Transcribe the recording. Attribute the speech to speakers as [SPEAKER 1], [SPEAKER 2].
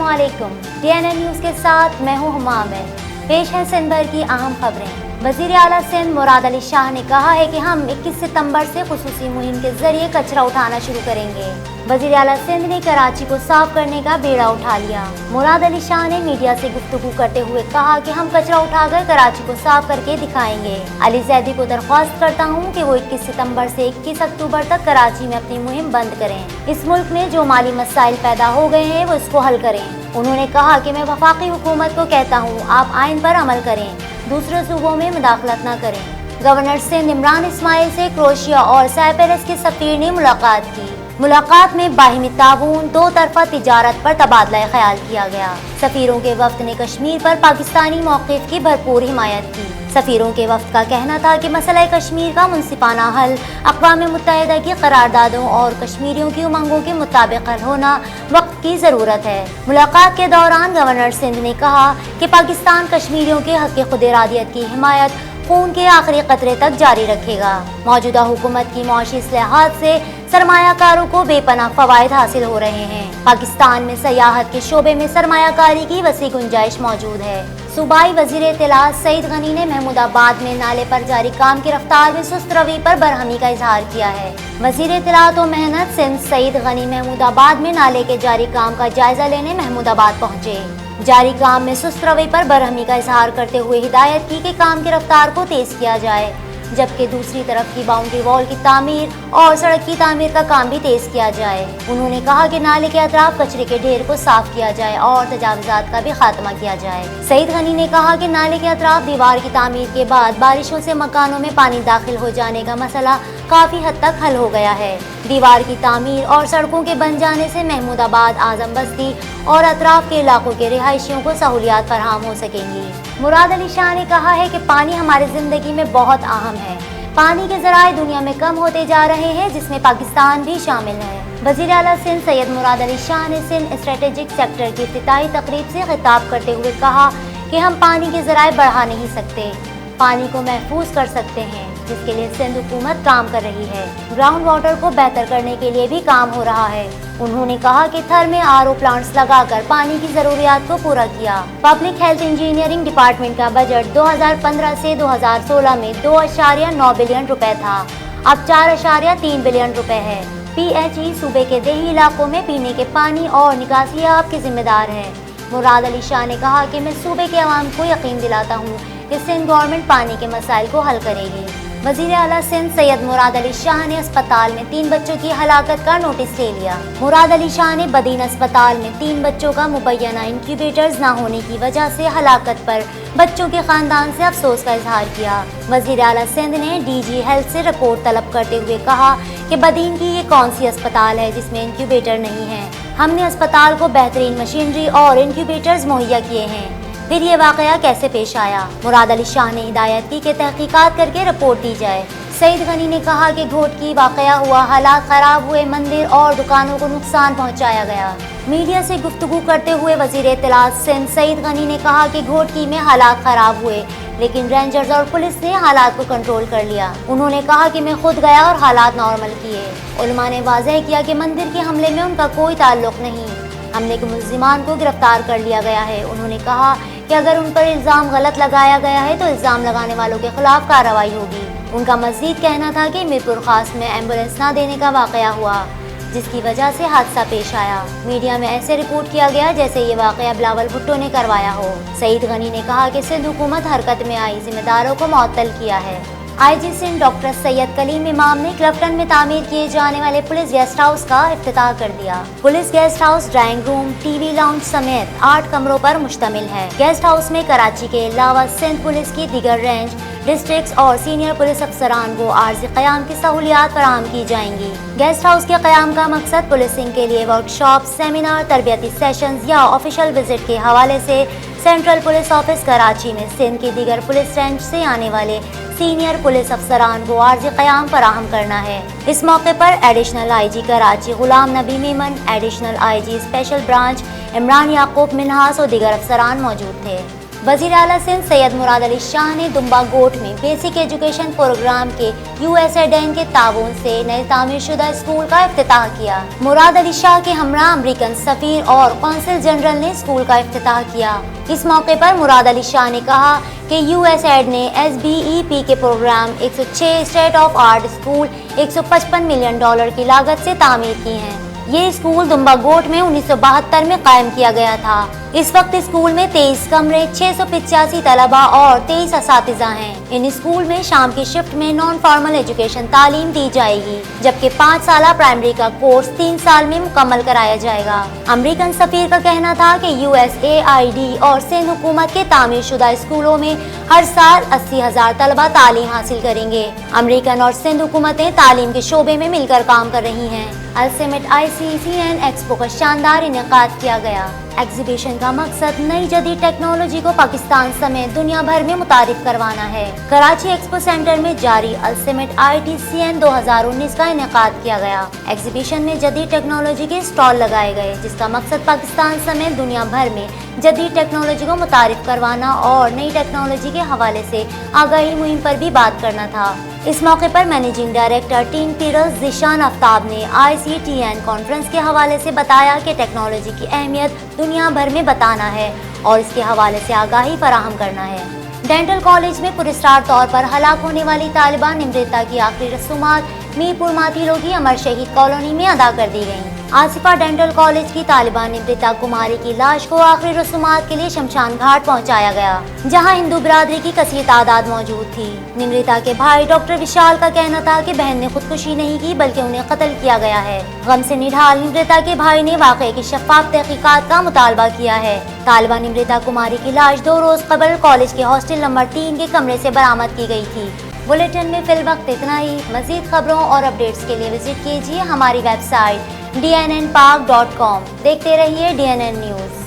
[SPEAKER 1] अस्सलामुअलैकुम। DNN news के साथ मैं हूँ हुमाम। पेश है सिंध भर की अहम खबरें। वज़ीर आला सिंध मुराद अली शाह ने कहा है कि हम 21 सितंबर से खुसूसी मुहिम के जरिए कचरा उठाना शुरू करेंगे। वज़ीर आला सिंध ने कराची को साफ करने का बेड़ा उठा लिया। मुराद अली शाह ने मीडिया से गुफ्तगू करते हुए कहा कि हम कचरा उठाकर कराची को साफ करके दिखाएंगे। अली ज़ैदी को दरख्वास्त करता हूँ कि वो 21 सितंबर से 21 अक्टूबर तक कराची में अपनी मुहिम बंद करें। इस मुल्क में जो माली मसाइल पैदा हो गए हैं वो इसको हल करें। उन्होंने कहा कि मैं वफाकी हुकूमत को कहता हूँ, आप आइन पर अमल करें, दूसरे सूबों में मुदाखलत न करें। गवर्नर सिंध इमरान इस्माइल से क्रोएशिया और साइप्रस के सफीर ने मुलाकात की। मुलाकात में बाहिमी ताबून, दो तरफा तिजारत पर तबादला ख्याल किया गया। सफीरों के वफ्द ने कश्मीर पर पाकिस्तानी मौक़िफ़ की भरपूर हिमायत की। सफीरों के वफ्द का कहना था कि मसला कश्मीर का मुनसिफाना हल अक़वाम मुत्तहिदा की करारदादों और कश्मीरियों की उमंगों के मुताबिक हल होना वक्त की ज़रूरत है। मुलाकात के दौरान गवर्नर सिंध ने कहा कि पाकिस्तान कश्मीरियों के हक़ खुद इरादियत की हिमायत खून के आखिरी कतरे तक जारी रखेगा। मौजूदा हुकूमत की मुआशी इस्लाहात से सरमायाकारों को बेपनाह फवायद हासिल हो रहे हैं। पाकिस्तान में सयाहत के शोबे में सरमायाकारी की वसी गुंजाइश मौजूद है। सूबाई वजीर इत्तलात सईद गनी ने महमूदाबाद में नाले पर जारी काम की रफ्तार में सुस्त रवि पर बरहमी का इजहार किया है। वजीर इत्तलात और मेहनत सिंध सईद गनी महमूदाबाद में नाले के जारी काम का जायजा लेने महमूदाबाद पहुँचे। जारी काम में सुस्त रवि पर बरहमी का इजहार करते हुए हिदायत की कि काम की रफ्तार को तेज किया जाए, जबकि दूसरी तरफ की बाउंड्री वॉल की तामीर और सड़क की तामीर का काम भी तेज किया जाए। उन्होंने कहा कि नाले के अतराफ कचरे के ढेर को साफ किया जाए और तजावुजात का भी खात्मा किया जाए। सईद गनी ने कहा कि नाले के अतराफ दीवार की तामीर के बाद बारिशों से मकानों में पानी दाखिल हो जाने का मसला काफी हद तक हल हो गया है। दीवार की तामीर और सड़कों के बन जाने से महमूदाबाद, आजम बस्ती और अतराफ के इलाकों के रिहायशियों को सहूलियात फराहम हो सकेंगी। मुराद अली शाह ने कहा है कि पानी हमारी जिंदगी में बहुत अहम है। पानी के ज़राए दुनिया में कम होते जा रहे हैं, जिसमें पाकिस्तान भी शामिल है। वज़ीर आला सिंध सैयद मुराद अली शाह ने सिंध स्ट्रेटेजिक सेक्टर की इफ्तिताही तकरीब से खिताब करते हुए कहा कि हम पानी के ज़राए बढ़ा नहीं सकते, पानी को महफूज कर सकते हैं, जिसके लिए सिंध हुकूमत काम कर रही है। ग्राउंड वाटर को बेहतर करने के लिए भी काम हो रहा है। उन्होंने कहा कि थर में RO प्लांट्स लगाकर पानी की जरूरियात को पूरा किया। पब्लिक हेल्थ इंजीनियरिंग डिपार्टमेंट का बजट 2015 से 2016 में 2.9 बिलियन रुपए था, अब 4.3 बिलियन रुपए है। PHE सूबे के देही इलाकों में पीने के पानी और निकासी आपकी जिम्मेदार है। मुराद अली शाह ने कहा कि मैं सूबे के अवाम को यकीन दिलाता हूँ कि सिंध गवर्नमेंट पानी के मसाइल को हल करेगी। वज़ीर आला सिंध सैयद मुराद अली शाह ने अस्पताल में 3 बच्चों की हलाकत का नोटिस ले लिया। मुराद अली शाह ने बदीन अस्पताल में 3 बच्चों का मुबैना इंक्यूबेटर्स न होने की वजह से हलाकत पर बच्चों के खानदान से अफसोस का इजहार किया। वज़ीर आला सिंध ने DG हेल्थ से रिपोर्ट तलब करते हुए कहा कि बदीन की ये कौन सी अस्पताल है जिसमें इंक्यूबेटर नहीं है। हमने अस्पताल को बेहतरीन मशीनरी और इंक्यूबेटर्स मुहैया किए हैं, फिर ये वाकया कैसे पेश आया। मुराद अली शाह ने हिदायत की कि तहकीकात करके रिपोर्ट दी जाए। सईद गनी ने कहा कि घोटकी वाकया हुआ, हालात खराब हुए, मंदिर और दुकानों को नुकसान पहुंचाया गया। मीडिया से गुफ्तगू करते हुए वजीर इत्तलात सिंध सईद गनी ने कहा कि घोटकी में हालात खराब हुए, लेकिन रेंजर्स और पुलिस ने हालात को कंट्रोल कर लिया। उन्होंने कहा कि मैं खुद गया और हालात नॉर्मल किए। उलमा ने वाज़ेह किया कि मंदिर के हमले में उनका कोई ताल्लुक नहीं, हमले के मुल्जिमान को गिरफ्तार कर लिया गया है। उन्होंने कहा कि अगर उन पर इल्ज़ाम गलत लगाया गया है तो इल्ज़ाम लगाने वालों के खिलाफ कार्रवाई होगी। उनका मज़ीद कहना था कि मीरपुर खास में एम्बुलेंस न देने का वाकया हुआ, जिसकी वजह से हादसा पेश आया। मीडिया में ऐसे रिपोर्ट किया गया जैसे ये वाकया बिलावल भुट्टो ने करवाया हो। सईद गनी ने कहा कि सिंध हुकूमत हरकत में आई जिम्मेदारों को मुअत्तल किया है। IG सिंध डॉक्टर सैयद कलीम इमाम ने क्लफ्टन में तामीर किए जाने वाले पुलिस गेस्ट हाउस का इफ्तिताह कर दिया। Police guest house drawing room, TV lounge समेत 8 कमरों पर मुश्तमिल है। गेस्ट हाउस में कराची के अलावा सिंध पुलिस की दीगर रेंज, डिस्ट्रिक्ट्स और सीनियर पुलिस अफसरान को आर्जी क़याम की सहूलियात फराहम की जाएंगी। गेस्ट हाउस के क़याम का मकसद पुलिसिंग के लिए वर्कशॉप, सेमिनार, तरबियती सेशंस या ऑफिशियल विजिट के हवाले से सेंट्रल पुलिस ऑफिस कराची में सिंध की दीगर पुलिस रेंज से आने वाले सीनियर पुलिस अफसरान को आर्जी क़याम फराहम करना है। इस मौके पर additional IG Karachi Ghulam Nabi Memon, additional IG special branch Imran Yaqub Minhas और दीगर अफसरान मौजूद थे। वजीर आला सिंध सैयद मुराद अली शाह ने दुम्बा गोट में बेसिक एजुकेशन प्रोग्राम के USAID के ताउन से नए तामीर शुदा स्कूल का इफ्तिताह किया। मुराद अली शाह के हमरा अमेरिकन सफीर और कौंसिल जनरल ने स्कूल का इफ्तिताह किया। इस मौके पर मुराद अली शाह ने कहा कि USAID ने SBEP के programme 106 state of art school $155 million की लागत से तामीर की हैं। ये स्कूल दुम्बा गोट में 1972 में कायम किया गया था। इस वक्त स्कूल में 23 कमरे, 685 तलबा और 23 असातिज़ा हैं। इन स्कूल में शाम की शिफ्ट में नॉन फॉर्मल एजुकेशन तालीम दी जाएगी, जबकि 5 साल प्राइमरी का कोर्स 3 साल में मुकम्मल कराया जाएगा। अमेरिकन सफीर का कहना था कि USAID और सिंध हुकूमत के तामीर शुदा स्कूलों में हर साल 80,000 तलबा तालीम हासिल करेंगे। अमेरिकन और सिंध हुकूमतें तालीम के शोबे में मिलकर काम कर रही हैं। अल्समेट ICCN एक्सपो का शानदार इनेकाद किया गया। एग्जीबिशन का मकसद नई जदीद टेक्नोलॉजी को पाकिस्तान समेत दुनिया भर में मुतारिफ करवाना है। कराची एक्सपो सेंटर में जारी अल्समेट ITCN 2019 का इनेकाद किया गया। एग्जीबिशन में जदीद टेक्नोलॉजी के स्टॉल लगाए गए, जिसका मकसद पाकिस्तान समेत दुनिया भर में जदीद टेक्नोलॉजी को मुतारिफ करवाना और नई टेक्नोलॉजी के हवाले से आगाही मुहिम पर भी बात करना था। इस मौके पर मैनेजिंग डायरेक्टर टीम पीरस ज़ीशान आफ्ताब ने ICTN कॉन्फ्रेंस के हवाले से बताया कि टेक्नोलॉजी की अहमियत दुनिया भर में बताना है और इसके हवाले से आगाही फराहम करना है। डेंटल कॉलेज में पुरस्कार तौर पर हलाक होने वाली तालिबा निमृता की आखिरी रसूमात मीरपुर माथीलो की अमर शहीद कॉलोनी में अदा कर दी गयी। आसिफा डेंटल कॉलेज की तालिबा निमृता कुमारी की लाश को आखिरी रसूमात के लिए शमशान घाट पहुंचाया गया, जहां हिंदू बिरादरी की कसीर तादाद मौजूद थी। निमृता के भाई डॉक्टर विशाल का कहना था कि बहन ने खुदकुशी नहीं की, बल्कि उन्हें कत्ल किया गया है। गम से निढाल निमृता के भाई ने वाक़े की शफ़ाफ़ तहक़ीक़ात का मुतालबा किया है। तालिबा निमृता कुमारी की लाश 2 रोज कबल कॉलेज के हॉस्टल नंबर 3 के कमरे से बरामद की गई थी। बुलेटिन में फिल वक्त इतना ही। मज़ीद खबरों और अपडेट्स के लिए विजिट कीजिए हमारी वेबसाइट dnnpark.com। देखते रहिए DNN न्यूज़।